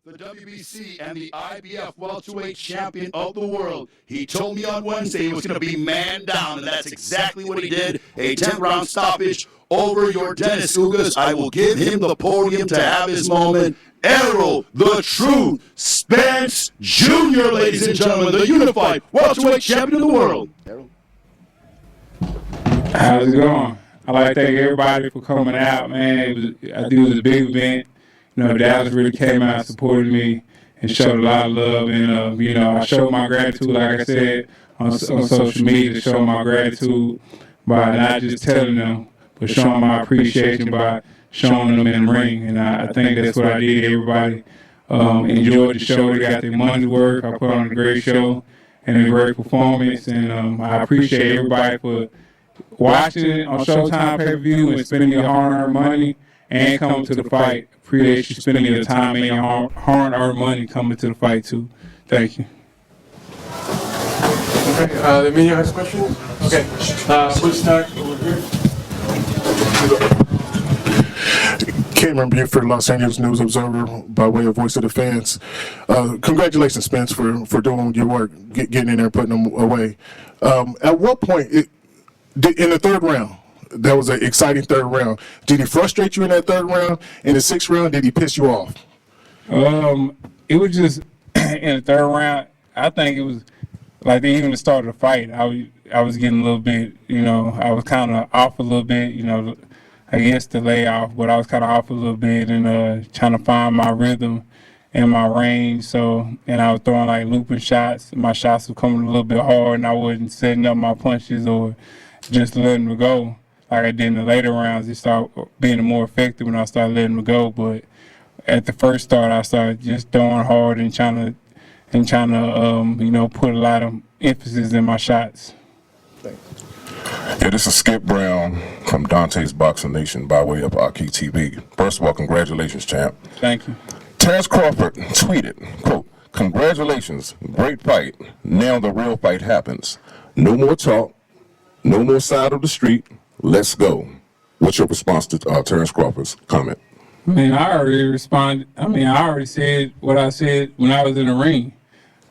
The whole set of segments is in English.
the WBC and the IBF welterweight champion of the world. He told me on Wednesday he was going to be man down, and that's exactly what he did. A 10-round stoppage over Yordenis Ugas. I will give him the podium to have his moment. Errol, the Truth, Spence Jr., ladies and gentlemen, the unified welterweight champion of the world. Errol. How's it going? I'd like to thank everybody for coming out, man. I think it was a big event. You know, Dallas really came out and supported me and showed a lot of love. And, you know, I showed my gratitude, like I said, on social media, to show my gratitude by not just telling them, but showing my appreciation by showing them in the ring. And I think that's what I did. Everybody enjoyed the show. They got their money's worth. I put on a great show and a great performance. And I appreciate everybody for watching it on Showtime pay-per-view and spending your hard-earned money and coming to the fight. Appreciate you spending your time and your hard-earned money coming to the fight, too. Thank you. Okay, Emilio has questions? Okay, we'll start over here. Cameron Buford, Los Angeles News Observer, by way of Voice of the Fans. Congratulations, Spence, for doing your work, getting in there and putting them away. At what point, in the third round, that was an exciting third round, did he frustrate you in that third round? In the sixth round, did he piss you off? It was just in the third round. I think it was like even the start of the fight. I was getting a little bit, you know, I was kind of off a little bit, you know, I guess the layoff, but I was kind of off a little bit and trying to find my rhythm and my range. So, and I was throwing like looping shots. My shots were coming a little bit hard, and I wasn't setting up my punches or just letting them go like I did in the later rounds. It started being more effective when I started letting them go. But at the first start, I started just throwing hard and trying to you know, put a lot of emphasis in my shots. Yeah, this is Skip Brown from Dante's Boxing Nation by way of Aki TV. First of all, congratulations, champ. Thank you. Terrence Crawford tweeted, quote, "Congratulations, great fight. Now the real fight happens. No more talk, no more side of the street. Let's go." What's your response to Terrence Crawford's comment? I mean, I already responded. I mean, I already said what I said when I was in the ring.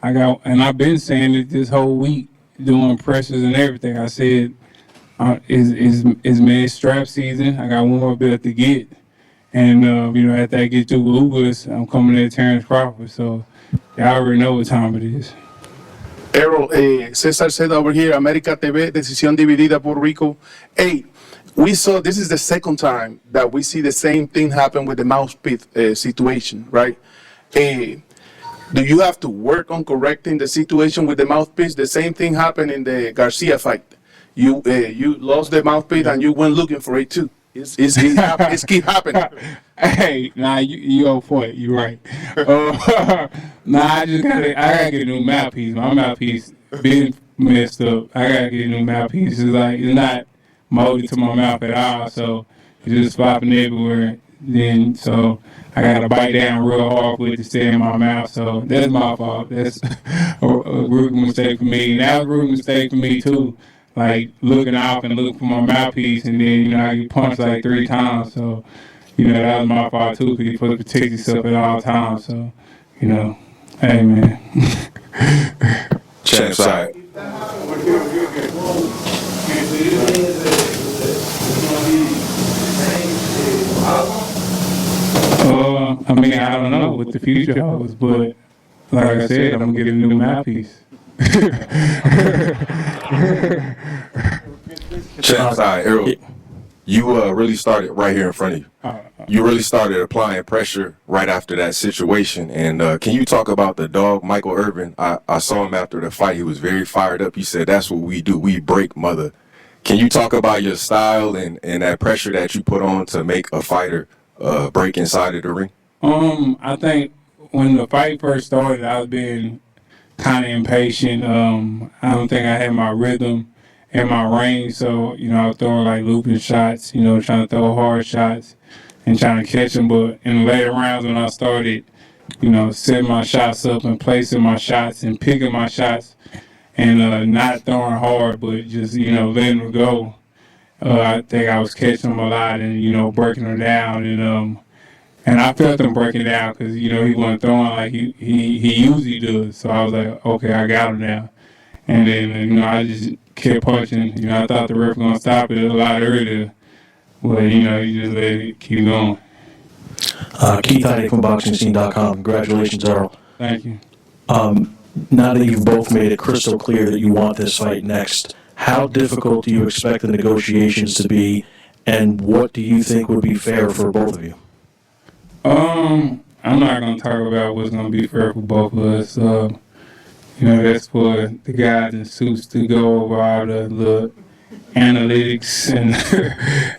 And I've been saying it this whole week, doing pressures and everything. I said, it's mid strap season. I got one more belt to get. And, you know, after I get through Ugas, I'm coming at Terrence Crawford. So, y'all already know what time it is. Errol, Cesar said over here, America TV, decisión dividida Puerto Rico. Hey, we saw, this is the second time that we see the same thing happen with the mouthpiece situation, right? Do you have to work on correcting the situation with the mouthpiece? The same thing happened in the Garcia fight. You lost the mouthpiece and you went looking for it too. It's keep happening. Hey, nah, you go for it. You're right. Nah, I gotta get a new mouthpiece. My mouthpiece been messed up. I gotta get a new mouthpiece. It's like, it's not molded to my mouth at all, so it's just flopping everywhere. Then, so I gotta bite down real hard for it to stay in my mouth. So that's my fault. That's a rookie mistake for me. And that was a rookie mistake for me too. Like looking off and looking for my mouthpiece, and then, you know, I get punched like 3 times. So, you know, that was my fault too, because you're supposed to protect yourself at all times. So, you know, hey man. Champ side. I mean, I don't know what the future holds, but like I said, I'm gonna get a new mouthpiece. Champ side, Errol, you really started right here in front of you. You really started applying pressure right after that situation. And can you talk about the dog, Michael Irvin? I saw him after the fight. He was very fired up. He said, "That's what we do. We break, mother." Can you talk about your style and that pressure that you put on to make a fighter break inside of the ring? I think when the fight first started, I was being kind of impatient. I don't think I had my rhythm and my range, so, you know, I was throwing like looping shots, you know, trying to throw hard shots and trying to catch them. But in the later rounds when I started, you know, setting my shots up and placing my shots and picking my shots and not throwing hard, but just, you know, letting them go, I think I was catching them a lot and, you know, breaking them down. And And I felt him breaking down because, he wasn't throwing like he usually does. So I was like, okay, I got him now. And then, I just kept punching. I thought the ref was going to stop it a lot earlier. But, you just let it keep going. Keith Heineck from BoxingScene.com. Congratulations, Errol. Thank you. Now that you've both made it crystal clear that you want this fight next, how difficult do you expect the negotiations to be, and what do you think would be fair for both of you? I'm not going to talk about what's going to be fair for both of us. That's for the guys in suits to go over all the analytics and,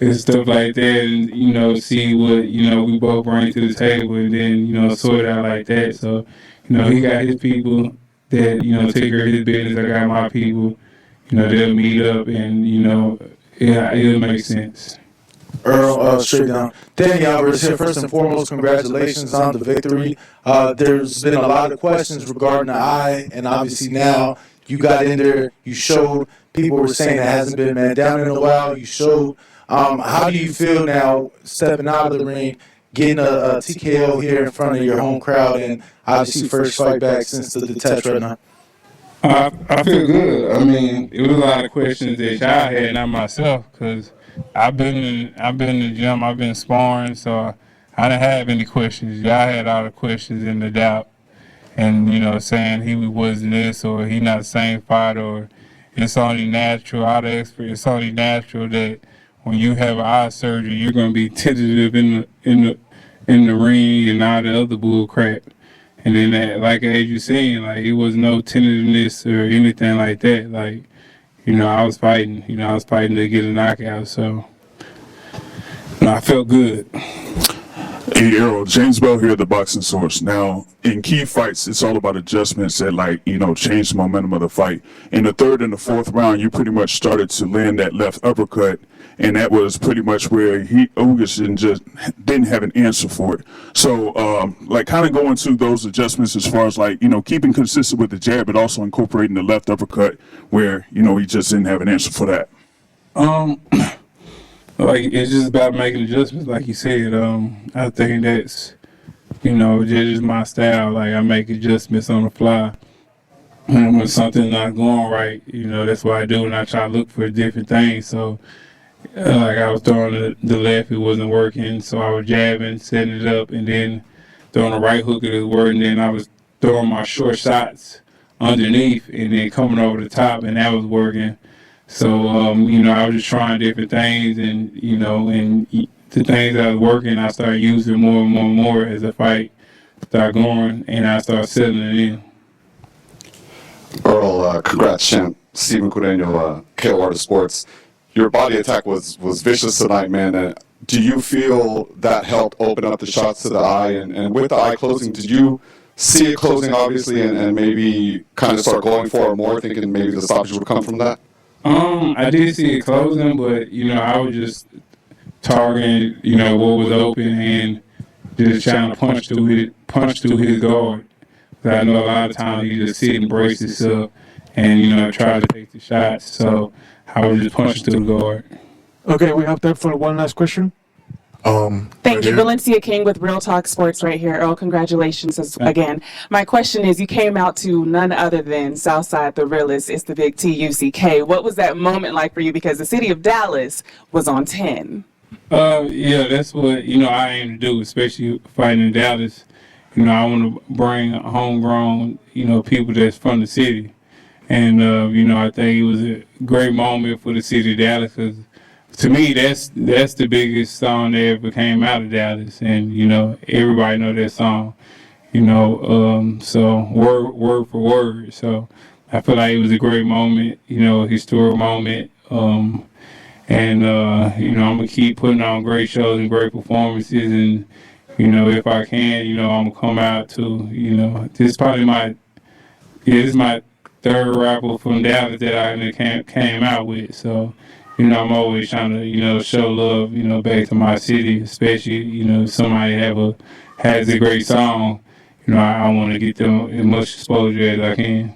and stuff like that, and see what we both bring to the table, and then sort it out like that. So he got his people that take care of his business. I got my people. They'll meet up, and it'll make sense. Earl, straight down. Danny Alvarez here. First and foremost, congratulations on the victory. There's been a lot of questions regarding the eye, and obviously now you got in there, you showed. People were saying it hasn't been man down in a while. You showed. How do you feel now stepping out of the ring, getting a TKO here in front of your home crowd, and obviously first fight back since the detach right now? I feel good. I mean, it was a lot of questions that y'all had, not myself, because I've been in the gym, I've been sparring, so I didn't have any questions. Y'all had all the questions and the doubt, and saying he wasn't this or he not the same fighter, or it's only natural. All the experts, it's only natural that when you have an eye surgery, you're going to be tentative in the ring and all the other bull crap. And then, as you seen, it was no tentativeness or anything like that. I was fighting. I was fighting to get a knockout. So, I felt good. Hey, Errol, James Bell here at the Boxing Source. Now, in key fights, it's all about adjustments that, change the momentum of the fight. In the third and the fourth round, you pretty much started to land that left uppercut, and that was pretty much where Ugas just didn't have an answer for it. So, kind of going through those adjustments as far as, keeping consistent with the jab, but also incorporating the left uppercut where, he just didn't have an answer for that. It's just about making adjustments, like you said. I think that's, just my style. I make adjustments on the fly. And when something's not going right, that's what I do, and I try to look for different things. So, I was throwing the left, it wasn't working, so I was jabbing, setting it up, and then throwing the right hook, it was working. Then I was throwing my short shots underneath, and then coming over the top, and that was working. So, I was just trying different things, and, and the things that was working, I started using more and more and more as the fight started going, and I started settling it in. Earl, congrats, champ. Steven Cureño, KO Art of Sports. Your body attack was vicious tonight, man. Do you feel that helped open up the shots to the eye? And with the eye closing, did you see it closing, obviously, and maybe kind of start going for it more, thinking maybe the stoppage would come from that? I did see it closing, but, I was just targeting, what was open and just trying to punch through his guard. But I know a lot of times he just sit and brace himself and, try to take the shots. So I was just punching through the guard. Okay, we have time for one last question. Thank you. Valencia King with Real Talk Sports right here. Earl, congratulations again. My question is, you came out to none other than Southside the Realest. It's the big TUCK. What was that moment like for you? Because the city of Dallas was on 10. Yeah, that's what, I aim to do, especially fighting in Dallas. I want to bring homegrown, people that's from the city. And, I think it was a great moment for the city of Dallas because to me, that's the biggest song that ever came out of Dallas, and everybody know that song, so word for word. So I feel like it was a great moment, historic moment, and I'm gonna keep putting on great shows and great performances, and if I can, I'm gonna come out to, this is probably this is my third rapper from Dallas that I came out with, so. I'm always trying to, show love, back to my city, especially, if somebody has a great song, I want to get them as much exposure as I can.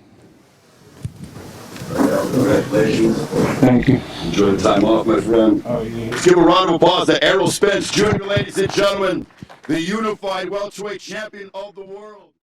Congratulations. Thank you. Enjoy the time off, my friend. Oh, yeah. Let's give a round of applause to Errol Spence Jr., ladies and gentlemen. the unified welterweight champion of the world.